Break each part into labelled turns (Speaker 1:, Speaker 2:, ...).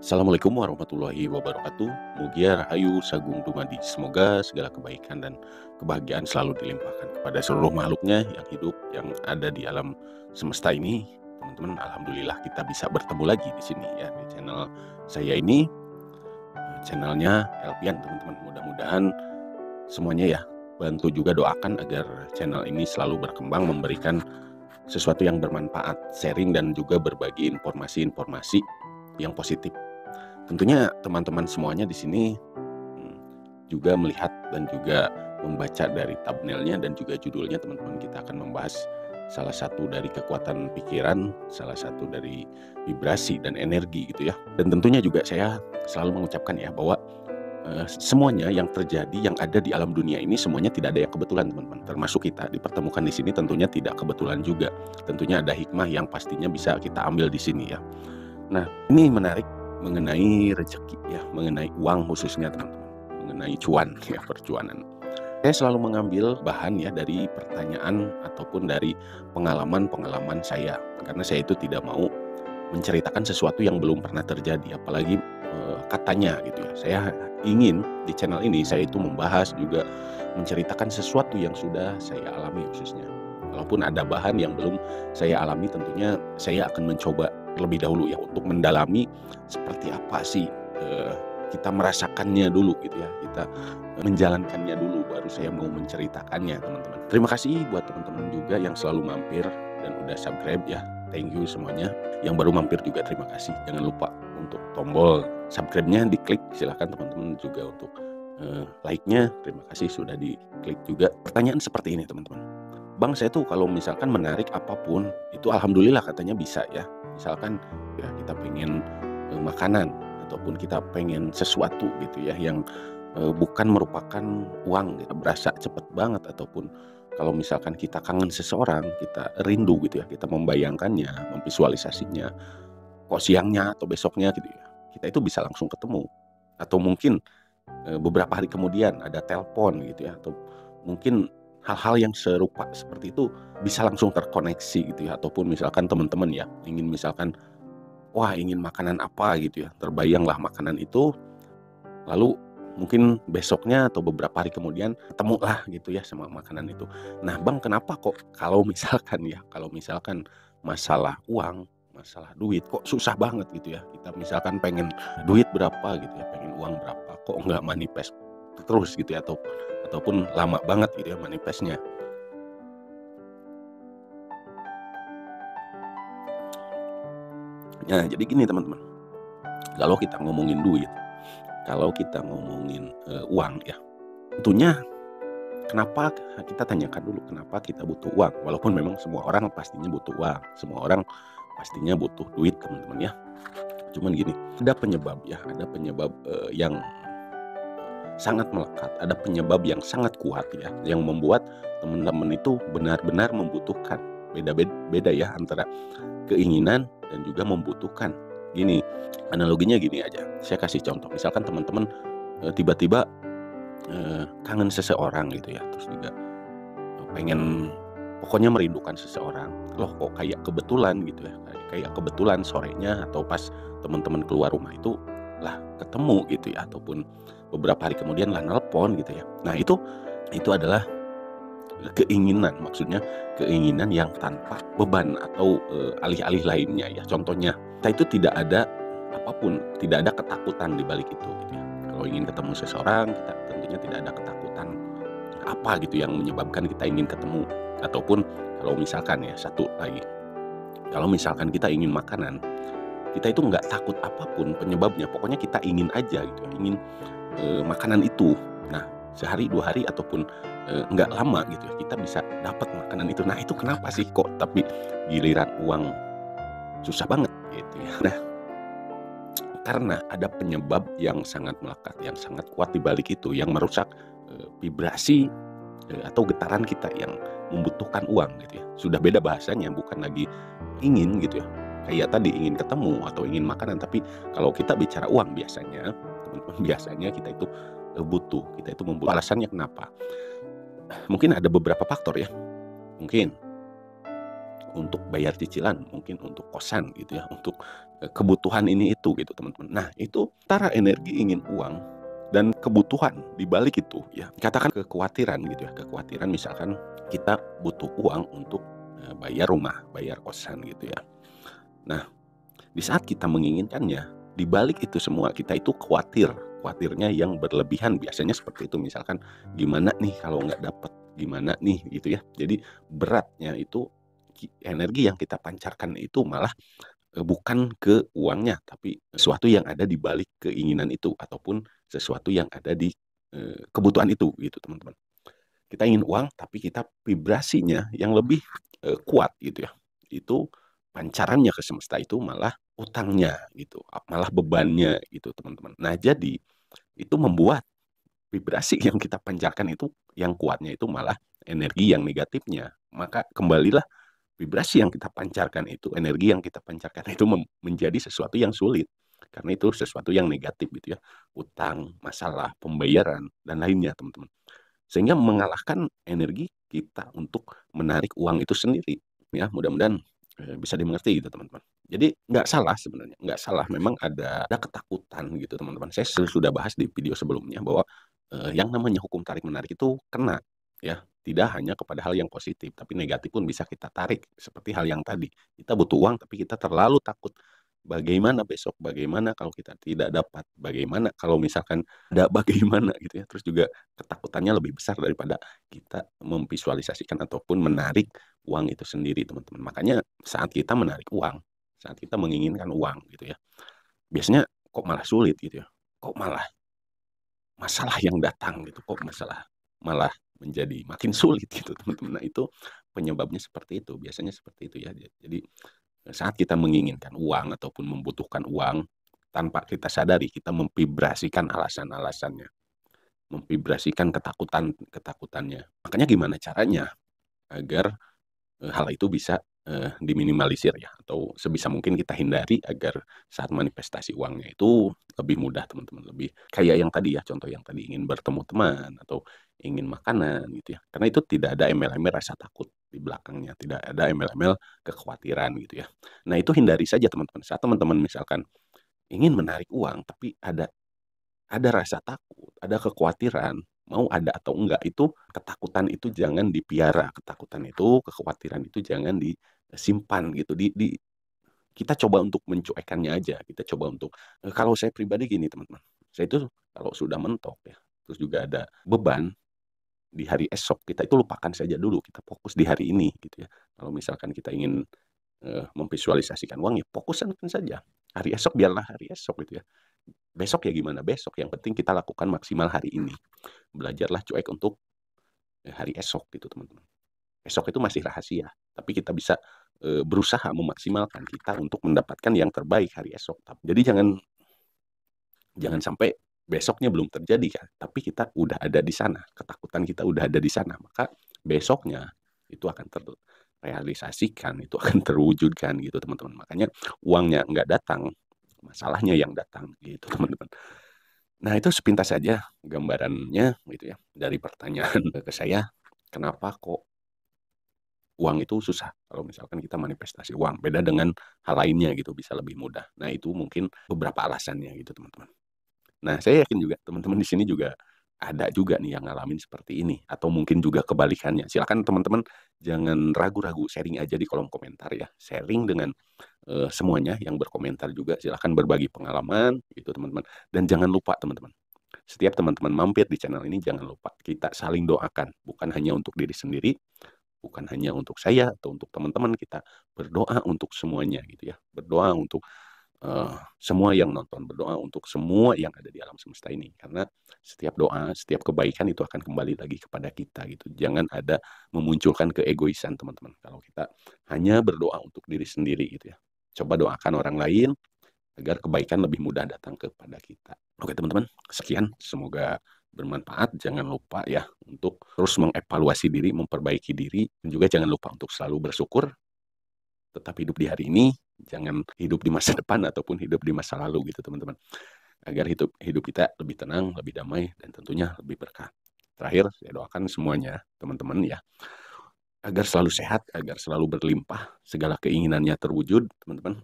Speaker 1: Assalamualaikum warahmatullahi wabarakatuh. Mugia Rahayu Sagung Dumadi. Semoga segala kebaikan dan kebahagiaan selalu dilimpahkan kepada seluruh makhluknya yang hidup, yang ada di alam semesta ini. Teman-teman, alhamdulillah kita bisa bertemu lagi di sini ya, di channel saya ini. Channelnya Elpian, teman-teman. Mudah-mudahan semuanya ya bantu juga doakan agar channel ini selalu berkembang, memberikan sesuatu yang bermanfaat, sharing dan juga berbagi informasi-informasi yang positif. Tentunya teman-teman semuanya di sini juga melihat dan juga membaca dari thumbnailnya dan juga judulnya. Teman-teman, kita akan membahas salah satu dari kekuatan pikiran, salah satu dari vibrasi dan energi gitu ya. Dan tentunya juga saya selalu mengucapkan ya bahwa semuanya yang terjadi, yang ada di alam dunia ini, semuanya tidak ada yang kebetulan, teman-teman. Termasuk kita dipertemukan di sini tentunya tidak kebetulan juga. Tentunya ada hikmah yang pastinya bisa kita ambil di sini ya. Nah, ini menarik mengenai rezeki ya, mengenai uang khususnya, teman-teman, mengenai cuan ya, percuanan. Saya selalu mengambil bahan ya dari pertanyaan ataupun dari pengalaman-pengalaman saya, karena saya itu tidak mau menceritakan sesuatu yang belum pernah terjadi, apalagi katanya gitu ya. Saya ingin di channel ini saya itu membahas juga menceritakan sesuatu yang sudah saya alami khususnya. Walaupun ada bahan yang belum saya alami, tentunya saya akan mencoba terlebih dahulu ya untuk mendalami seperti apa sih kita merasakannya dulu gitu ya, kita menjalankannya dulu baru saya mau menceritakannya, teman-teman. Terima kasih buat teman-teman juga yang selalu mampir dan udah subscribe ya. Thank you semuanya. Yang baru mampir juga terima kasih. Jangan lupa untuk tombol subscribe-nya diklik, silahkan teman-teman juga untuk like-nya. Terima kasih sudah diklik juga. Pertanyaan seperti ini, teman-teman. Bang, saya tuh kalau misalkan menarik apapun itu alhamdulillah katanya bisa ya. Misalkan ya kita pengen makanan ataupun kita pengen sesuatu gitu ya yang bukan merupakan uang gitu, berasa cepet banget, ataupun kalau misalkan kita kangen seseorang, kita rindu gitu ya, kita membayangkannya, memvisualisasinya, kok siangnya atau besoknya gitu ya, kita itu bisa langsung ketemu. Atau mungkin beberapa hari kemudian ada telepon gitu ya, atau mungkin hal-hal yang serupa seperti itu bisa langsung terkoneksi gitu ya. Ataupun misalkan teman-teman ya ingin misalkan, wah ingin makanan apa gitu ya, terbayanglah makanan itu, lalu mungkin besoknya atau beberapa hari kemudian ketemu lah gitu ya sama makanan itu. Nah Bang, kenapa kok kalau misalkan ya, kalau misalkan masalah uang, masalah duit kok susah banget gitu ya. Kita misalkan pengen duit berapa gitu ya, pengen uang berapa, kok nggak manifest terus gitu ya, ataupun lama banget gitu ya manifestnya. Nah jadi gini teman-teman, kalau kita ngomongin duit, kalau kita ngomongin uang ya, tentunya kenapa kita tanyakan dulu kenapa kita butuh uang. Walaupun memang semua orang pastinya butuh uang, semua orang pastinya butuh duit, teman-teman ya. Cuman gini, ada penyebab ya, ada penyebab yang sangat melekat, ada penyebab yang sangat kuat ya, yang membuat teman-teman itu benar-benar membutuhkan. Beda ya antara keinginan dan juga membutuhkan. Gini, analoginya gini aja. Saya kasih contoh, misalkan teman-teman tiba-tiba kangen seseorang gitu ya, terus juga pengen, pokoknya merindukan seseorang. Loh kok kayak kebetulan gitu ya, kayak kebetulan sorenya atau pas teman-teman keluar rumah itu lah ketemu gitu ya, ataupun beberapa hari kemudian lah nelpon gitu ya. Nah itu adalah keinginan, maksudnya keinginan yang tanpa beban atau alih-alih lainnya ya. Contohnya, kita itu tidak ada apapun, tidak ada ketakutan di balik itu gitu ya. Kalau ingin ketemu seseorang, kita tentunya tidak ada ketakutan apa gitu yang menyebabkan kita ingin ketemu. Ataupun kalau misalkan ya, satu lagi, kalau misalkan kita ingin makanan, kita itu nggak takut apapun penyebabnya, pokoknya kita ingin aja gitu ya, ingin makanan itu. Nah sehari 2 hari ataupun nggak lama gitu ya, kita bisa dapat makanan itu. Nah itu kenapa sih kok tapi giliran uang susah banget gitu ya. Nah karena ada penyebab yang sangat melekat, yang sangat kuat di balik itu, yang merusak vibrasi atau getaran kita yang membutuhkan uang gitu ya. Sudah beda bahasanya, bukan lagi ingin gitu ya, kayak tadi ingin ketemu atau ingin makanan. Tapi kalau kita bicara uang, biasanya teman-teman, biasanya kita itu butuh, kita itu membutuhkan. Alasannya kenapa? Mungkin ada beberapa faktor ya. Mungkin untuk bayar cicilan, mungkin untuk kosan gitu ya, untuk, kebutuhan ini itu gitu teman-teman. Nah itu antara energi ingin uang dan kebutuhan di balik itu ya, katakan kekhawatiran gitu ya, kekhawatiran misalkan kita butuh uang untuk, bayar rumah, bayar kosan gitu ya. Nah di saat kita menginginkannya, di balik itu semua kita itu khawatirnya yang berlebihan biasanya seperti itu. Misalkan, gimana nih kalau nggak dapet, gimana nih gitu ya. Jadi beratnya itu energi yang kita pancarkan itu malah, bukan ke uangnya, tapi sesuatu yang ada di balik keinginan itu ataupun sesuatu yang ada di, kebutuhan itu gitu teman-teman. Kita ingin uang, tapi kita vibrasinya yang lebih, kuat gitu ya. Itu pancarannya ke semesta itu malah utangnya gitu, malah bebannya gitu teman-teman. Nah jadi, itu membuat vibrasi yang kita pancarkan itu, yang kuatnya itu malah energi yang negatifnya. Maka kembalilah vibrasi yang kita pancarkan itu, energi yang kita pancarkan itu menjadi sesuatu yang sulit. Karena itu sesuatu yang negatif gitu ya. Utang, masalah, pembayaran, dan lainnya teman-teman. Sehingga mengalahkan energi kita untuk menarik uang itu sendiri. Ya, mudah-mudahan bisa dimengerti gitu teman-teman. Jadi nggak salah sebenarnya, nggak salah. Memang ada ketakutan gitu teman-teman. Saya sudah bahas di video sebelumnya bahwa yang namanya hukum tarik menarik itu kena ya. Tidak hanya kepada hal yang positif, tapi negatif pun bisa kita tarik. Seperti hal yang tadi, kita butuh uang tapi kita terlalu takut. Bagaimana besok? Bagaimana kalau kita tidak dapat? Bagaimana kalau misalkan ada bagaimana gitu ya. Terus juga ketakutannya lebih besar daripada kita memvisualisasikan ataupun menarik uang itu sendiri teman-teman. Makanya saat kita menarik uang, saat kita menginginkan uang gitu ya, biasanya kok malah sulit gitu ya, kok malah masalah yang datang gitu, kok masalah malah menjadi makin sulit gitu teman-teman. Nah itu penyebabnya seperti itu, biasanya seperti itu ya. Jadi saat kita menginginkan uang ataupun membutuhkan uang, tanpa kita sadari kita memvibrasikan alasan-alasannya, memvibrasikan ketakutannya. Makanya gimana caranya agar hal itu bisa diminimalisir ya, atau sebisa mungkin kita hindari agar saat manifestasi uangnya itu lebih mudah teman-teman, lebih kayak yang tadi ya, contoh yang tadi ingin bertemu teman atau ingin makanan gitu ya, karena itu tidak ada embel-embel rasa takut di belakangnya, tidak ada embel-embel kekhawatiran gitu ya. Nah itu hindari saja teman-teman. Saat teman-teman misalkan ingin menarik uang tapi ada rasa takut, ada kekhawatiran, mau ada atau enggak, itu ketakutan itu jangan dipiara, ketakutan itu, kekhawatiran itu jangan disimpan gitu, kita coba untuk mencuekannya aja, kita coba untuk kalau saya pribadi gini teman-teman, saya itu kalau sudah mentok ya, terus juga ada beban di hari esok, kita itu lupakan saja dulu, kita fokus di hari ini gitu ya. Kalau misalkan kita ingin memvisualisasikan uang ya fokuskan saja. Hari esok biarlah hari esok gitu ya. Besok ya gimana besok, yang penting kita lakukan maksimal hari ini. Belajarlah cuek untuk hari esok gitu teman-teman. Esok itu masih rahasia, tapi kita bisa berusaha memaksimalkan kita untuk mendapatkan yang terbaik hari esok. Jadi jangan jangan sampai besoknya belum terjadi kan, tapi kita udah ada di sana, ketakutan kita udah ada di sana, maka besoknya itu akan terrealisasikan, itu akan terwujudkan gitu teman-teman. Makanya uangnya nggak datang, masalahnya yang datang gitu teman-teman. Nah itu sepintas saja gambarannya gitu ya dari pertanyaan ke saya, kenapa kok uang itu susah kalau misalkan kita manifestasi uang, beda dengan hal lainnya gitu bisa lebih mudah. Nah itu mungkin beberapa alasannya gitu teman-teman. Nah, saya yakin juga teman-teman di sini juga ada juga nih yang ngalamin seperti ini atau mungkin juga kebalikannya. Silakan teman-teman jangan ragu-ragu, sharing aja di kolom komentar ya. Sharing dengan semuanya yang berkomentar juga silakan berbagi pengalaman gitu teman-teman. Dan jangan lupa teman-teman, setiap teman-teman mampir di channel ini jangan lupa kita saling doakan, bukan hanya untuk diri sendiri, bukan hanya untuk saya atau untuk teman-teman, kita berdoa untuk semuanya gitu ya. Berdoa untuk semua yang nonton, berdoa untuk semua yang ada di alam semesta ini, karena setiap doa, setiap kebaikan itu akan kembali lagi kepada kita gitu. Jangan ada memunculkan keegoisan teman-teman. Kalau kita hanya berdoa untuk diri sendiri gitu ya. Coba doakan orang lain agar kebaikan lebih mudah datang kepada kita. Oke teman-teman, sekian. Semoga bermanfaat. Jangan lupa ya untuk terus mengevaluasi diri, memperbaiki diri, dan juga jangan lupa untuk selalu bersyukur, tetap hidup di hari ini, jangan hidup di masa depan ataupun hidup di masa lalu gitu teman-teman. Agar hidup hidup kita lebih tenang, lebih damai, dan tentunya lebih berkah. Terakhir, saya doakan semuanya, teman-teman ya, agar selalu sehat, agar selalu berlimpah, segala keinginannya terwujud, teman-teman.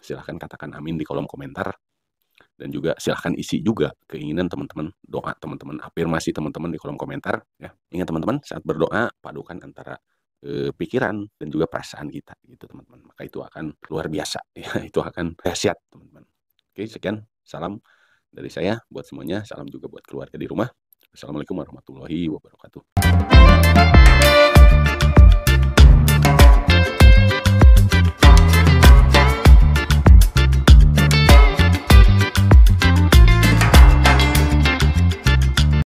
Speaker 1: Silahkan katakan amin di kolom komentar. Dan juga silahkan isi juga keinginan teman-teman, doa teman-teman, afirmasi teman-teman di kolom komentar ya. Ingat teman-teman, saat berdoa padukan antara pikiran dan juga perasaan kita gitu teman-teman. Maka itu akan luar biasa ya, itu akan dahsyat teman-teman. Oke, sekian salam dari saya buat semuanya, salam juga buat keluarga di rumah. Assalamualaikum warahmatullahi wabarakatuh.